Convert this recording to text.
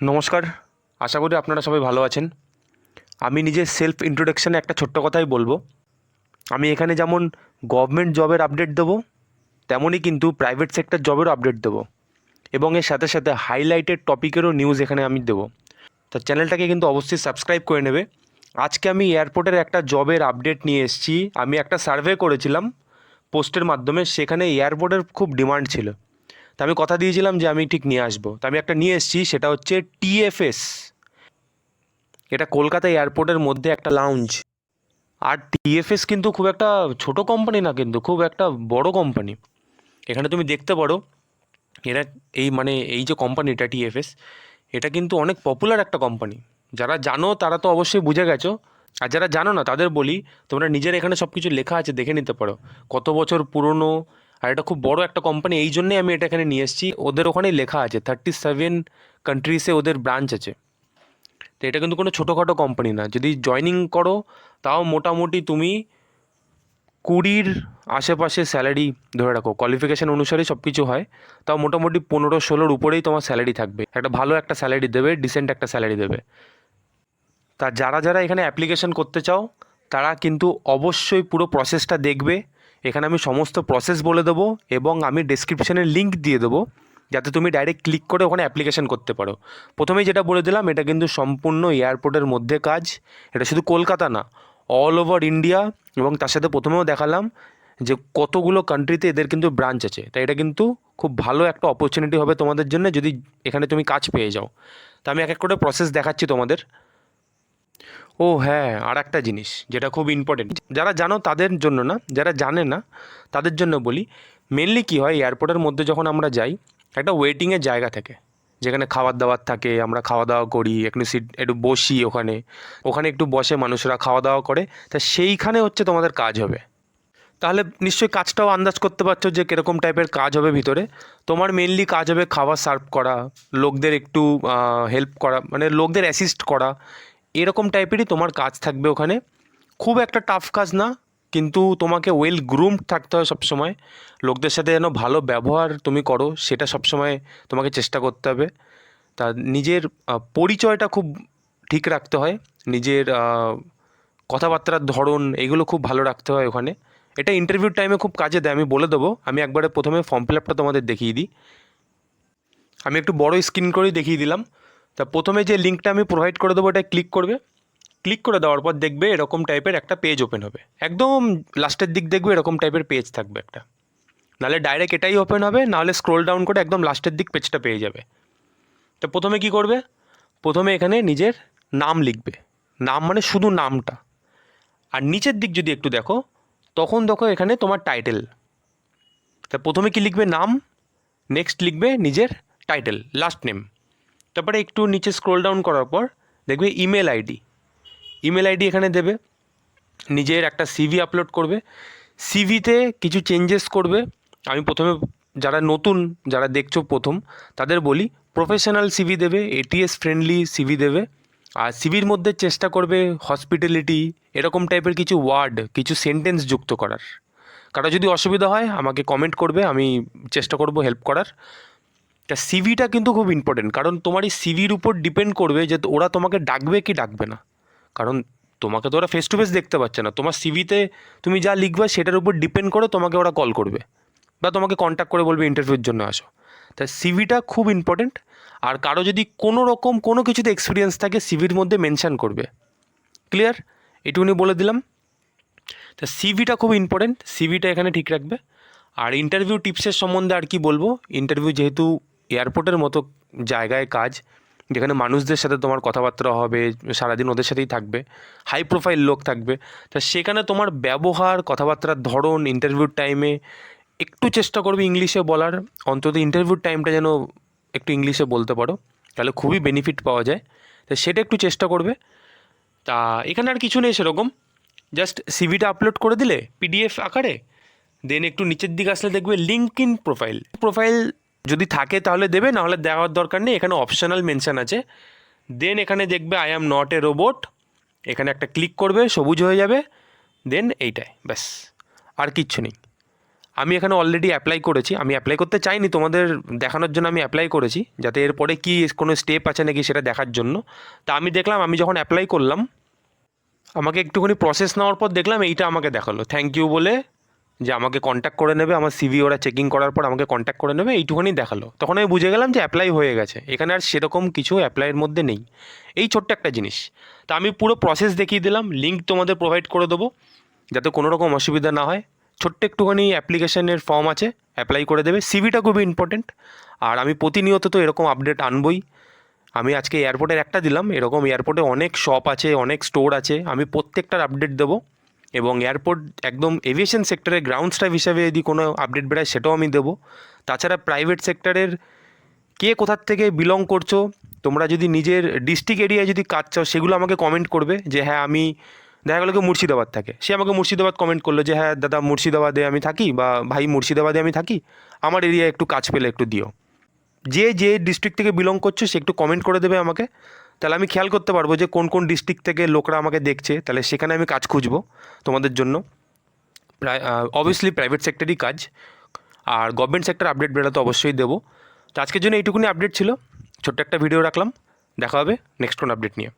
নমস্কার, আশা করি আপনারা সবাই ভালো আছেন। আমি নিজের সেলফ ইন্ট্রোডাকশানে একটা ছোট্ট কথাই বলবো। আমি এখানে যেমন গভর্নমেন্ট জবের আপডেট দেবো, তেমনই কিন্তু প্রাইভেট সেক্টর জবেরও আপডেট দেবো, এবং এর সাথে সাথে হাইলাইটেড টপিকেরও নিউজ এখানে আমি দেবো। তো চ্যানেলটাকে কিন্তু অবশ্যই সাবস্ক্রাইব করে নেবে। আজকে আমি এয়ারপোর্টের একটা জবের আপডেট নিয়ে এসেছি। আমি একটা সার্ভে করেছিলাম পোস্টের মাধ্যমে, সেখানে এয়ারপোর্টের খুব ডিমান্ড ছিল। তা আমি কথা দিয়েছিলাম যে আমি ঠিক নিয়ে আসবো, তা আমি একটা নিয়ে এসেছি। সেটা হচ্ছে টিএফএস। এটা কলকাতা এয়ারপোর্টের মধ্যে একটা লাউঞ্জ। আর টিএফএস কিন্তু খুব একটা ছোট কোম্পানি না, কিন্তু খুব একটা বড় কোম্পানি। এখানে তুমি দেখতে পারো, এরা এই যে কোম্পানিটা টিএফএস, এটা কিন্তু অনেক পপুলার একটা কোম্পানি। যারা জানো তারা তো অবশ্যই বুঝে গেছো, আর যারা জানো না তাদের বলি, তোমরা নিজের এখানে সব কিছু লেখা আছে, দেখে নিতে পারো কত বছর পুরনো। আর এটা খুব বড় একটা কোম্পানি, এই জন্যেই আমি এটা এখানে নিয়ে এসেছি। ওদের ওখানেই লেখা আছে 37 কান্ট্রিসে ওদের ব্রাঞ্চ আছে। তো এটা কিন্তু কোনো ছোটোখাটো কোম্পানি না। যদি জয়নিং করো তাও মোটামুটি তুমি 20-র আশেপাশে স্যালারি ধরে রাখো, কোয়ালিফিকেশান অনুসারে সব কিছু হয়। তাও মোটামুটি 15-16-র উপরেই তোমার স্যালারি থাকবে। একটা ভালো একটা স্যালারি দেবে, ডিসেন্ট একটা স্যালারি দেবে। তা যারা যারা এখানে অ্যাপ্লিকেশন করতে চাও, তারা কিন্তু অবশ্যই পুরো প্রসেসটা দেখবে। এখানে আমি সমস্ত প্রসেস বলে দেবো, এবং আমি ডেসক্রিপশানে লিঙ্ক দিয়ে দেবো, যাতে তুমি ডাইরেক্ট ক্লিক করে ওখানে অ্যাপ্লিকেশন করতে পারো। প্রথমেই যেটা বলে দিলাম, এটা কিন্তু সম্পূর্ণ এয়ারপোর্টের মধ্যে কাজ। এটা শুধু কলকাতা না, অল ওভার ইন্ডিয়া। এবং তার সাথে প্রথমেও দেখালাম যে কতগুলো কান্ট্রিতে এদের কিন্তু ব্রাঞ্চ আছে। তাই এটা কিন্তু খুব ভালো একটা অপরচুনিটি হবে তোমাদের জন্য, যদি এখানে তুমি কাজ পেয়ে যাও। তা আমি এক এক করে প্রসেস দেখাচ্ছি তোমাদের। ও হ্যাঁ, আর একটা জিনিস যেটা খুব ইম্পর্টেন্ট, যারা জানো তাদের জন্য না, যারা জানে না তাদের জন্য বলি। মেনলি কী হয়, এয়ারপোর্টের মধ্যে যখন আমরা যাই, একটা ওয়েটিংয়ের জায়গা থাকে, যেখানে খাবার দাবার থাকে, আমরা খাওয়া দাওয়া করি, একটু বসি ওখানে। ওখানে একটু বসে মানুষরা খাওয়া দাওয়া করে। তা সেইখানে হচ্ছে তোমাদের কাজ হবে। তাহলে নিশ্চয়ই কাজটাও আন্দাজ করতে পারছো যে কীরকম টাইপের কাজ হবে ভিতরে। তোমার মেনলি কাজ হবে খাবার সার্ভ করা, লোকদের একটু হেল্প করা, মানে লোকদের অ্যাসিস্ট করা, এরকম টাইপেরই তোমার কাজ থাকবে ওখানে। খুব একটা টাফ কাজ না, কিন্তু তোমাকে ওয়েল গ্রুমড থাকতে হয় সবসময়। লোকদের সাথে যেন ভালো ব্যবহার তুমি করো, সেটা সবসময় তোমাকে চেষ্টা করতে হবে। তা নিজের পরিচয়টা খুব ঠিক রাখতে হয়, নিজের কথাবার্তার ধরন এগুলো খুব ভালো রাখতে হয় ওখানে। এটা ইন্টারভিউর টাইমে খুব কাজে দেয়, আমি বলে দেবো। আমি একবারে প্রথমে ফর্ম ফিল আপটা তোমাদের দেখিয়ে দিই। আমি একটু বড় স্ক্রিন করেই দেখিয়ে দিলাম। তা প্রথমে যে লিঙ্কটা আমি প্রোভাইড করে দেবো, এটা ক্লিক করবে। ক্লিক করে দেওয়ার পর দেখবে এরকম টাইপের একটা পেজ ওপেন হবে। একদম লাস্টের দিক দেখবে এরকম টাইপের পেজ থাকবে একটা। নাহলে ডাইরেক্ট এটাই ওপেন হবে, নাহলে স্ক্রোল ডাউন করে একদম লাস্টের দিক পেজটা পেয়ে যাবে। তো প্রথমে কি করবে, প্রথমে এখানে নিজের নাম লিখবে। নাম মানে শুধু নামটা। আর নিচের দিক যদি একটু দেখো, তখন দেখো এখানে তোমার টাইটেল। তা প্রথমে কি লিখবে, নাম। নেক্সট লিখবে নিজের টাইটেল, লাস্ট নেম। তারপরে একটু নিচে স্ক্রোল ডাউন করার পর দেখবে ইমেল আইডি। ইমেল আইডি এখানে দেবে। নিজের একটা সিভি আপলোড করবে। সিভিতে কিছু চেঞ্জেস করবে। আমি প্রথমে, যারা নতুন, যারা দেখছো প্রথম, তাদের বলি প্রফেশনাল সিভি দেবে, এটিএস ফ্রেন্ডলি সিভি দেবে। আর সিভির মধ্যে চেষ্টা করবে হসপিটালিটি, এরকম টাইপের কিছু ওয়ার্ড, কিছু সেন্টেন্স যুক্ত করার। কারো যদি অসুবিধা হয় আমাকে কমেন্ট করবে, আমি চেষ্টা করব হেল্প করার। তা সিভিটা কিন্তু খুব ইম্পর্টেন্ট, কারণ তোমার এই সিভির উপর ডিপেন্ড করবে যে ওরা তোমাকে ডাকবে কি ডাকবে না। কারণ তোমাকে তো ওরা ফেস টু ফেস দেখতে পাচ্ছে না, তোমার সিভিতে তুমি যা লিখবে সেটার উপর ডিপেন্ড করে তোমাকে ওরা কল করবে, বা তোমাকে কন্ট্যাক্ট করে বলবে ইন্টারভিউর জন্য আসো। তাই সিভিটা খুব ইম্পর্টেন্ট। আর কারো যদি কোনো রকম কোনো কিছুতে এক্সপিরিয়েন্স থাকে, সিভির মধ্যে মেনশান করবে। ক্লিয়ার? এটুকুনি বলে দিলাম। তা সিভিটা খুব ইম্পর্টেন্ট, সিভিটা এখানে ঠিক রাখবে। আর ইন্টারভিউ টিপসের সম্বন্ধে আর কি বলবো, ইন্টারভিউ যেহেতু এয়ারপোর্টের মতো জায়গায় কাজ, যেখানে মানুষদের সাথে তোমার কথাবার্তা হবে, সারাদিন ওদের সাথেই থাকবে, হাই প্রোফাইল লোক থাকবে। তা সেখানে তোমার ব্যবহার, কথাবার্তার ধরন ইন্টারভিউর টাইমে একটু চেষ্টা করবে ইংলিশে বলার। অন্তত ইন্টারভিউর টাইমটা যেন একটু ইংলিশে বলতে পারো, তাহলে খুবই বেনিফিট পাওয়া যায়। তা সেটা একটু চেষ্টা করবে। তা এখানে আর কিছু নেই সেরকম, জাস্ট সিভিটা আপলোড করে দিলে পিডিএফ আকারে। দেন একটু নিচের দিকে আসলে দেখবে লিঙ্কড ইন প্রোফাইল। প্রোফাইল যদি থাকে তাহলে দেবে, নাহলে দেওয়ার দরকার নেই, এখানে অপশনাল মেনশান আছে। দেন এখানে দেখবে I am not a robot, এখানে একটা ক্লিক করবে, সবুজ হয়ে যাবে। দেন এইটাই ব্যাস, আর কিচ্ছু নেই। আমি এখানে অলরেডি অ্যাপ্লাই করেছি, আমি অ্যাপ্লাই করতে চাইনি, তোমাদের দেখানোর জন্য আমি অ্যাপ্লাই করেছি, যাতে এরপরে কি কোনো স্টেপ আছে নাকি সেটা দেখার জন্য। তা আমি দেখলাম, আমি যখন অ্যাপ্লাই করলাম আমাকে একটুখানি প্রসেস নেওয়ার পর দেখলাম এইটা আমাকে দেখালো, থ্যাংক ইউ বলে যে আমাকে কন্ট্যাক্ট করে নেবে, আমার সিভি ওরা চেকিং করার পর আমাকে কন্ট্যাক্ট করে নেবে, এইটুখানি দেখালো। তখন আমি বুঝে গেলাম যে অ্যাপ্লাই হয়ে গেছে, এখানে আর সেরকম কিছু অ্যাপ্লাইয়ের মধ্যে নেই, এই ছোট্ট একটা জিনিস। তা আমি পুরো প্রসেস দেখিয়ে দিলাম, লিঙ্ক তোমাদের প্রোভাইড করে দেবো যাতে কোনো রকম অসুবিধা না হয়। ছোট্ট একটুখানি অ্যাপ্লিকেশনের ফর্ম আছে, অ্যাপ্লাই করে দেবে, সিভিটা খুবই ইম্পর্টেন্ট। আর আমি প্রতিনিয়ত তো এরকম আপডেট আনবই। আমি আজকে এয়ারপোর্টের একটা দিলাম, এরকম এয়ারপোর্টে অনেক শপ আছে, অনেক স্টোর আছে, আমি প্রত্যেকটার আপডেট দেবো। এবং এয়ারপোর্ট একদম এভিয়েশন সেক্টরে গ্রাউন্ড স্টাফ হিসাবে যদি কোনো আপডেট বেরোয় সেটাও আমি দেবো। তাছাড়া প্রাইভেট সেক্টরের কে কোথার থেকে বিলং করছো, তোমরা যদি নিজের ডিস্ট্রিক্ট এরিয়ায় যদি কাজ চাও সেগুলো আমাকে কমেন্ট করবে, যে হ্যাঁ আমি, দেখা গেলো কেউ মুর্শিদাবাদ থাকে, সে আমাকে মুর্শিদাবাদ কমেন্ট করলো যে হ্যাঁ দাদা মুর্শিদাবাদে আমি থাকি, বা ভাই মুর্শিদাবাদে আমি থাকি, আমার এরিয়ায় একটু কাজ পেলে একটু দিও। যে যে ডিস্ট্রিক্ট থেকে বিলং করছো সে একটু কমেন্ট করে দেবে আমাকে, তাহলে আমি খেয়াল করতে পারবো যে কোন কোন ডিস্ট্রিক্ট থেকে লোকরা আমাকে দেখছে, তাহলে সেখানে আমি কাজ খুঁজবো তোমাদের জন্য। অবভিয়াসলি প্রাইভেট সেক্টরই কাজ, আর গভর্নমেন্ট সেক্টর আপডেট বেরোতে অবশ্যই দেবো। তো আজকের জন্য এইটুকুনি আপডেট ছিল, ছোট্ট একটা ভিডিও রাখলাম, দেখা হবে নেক্সট কোন আপডেট নিয়ে।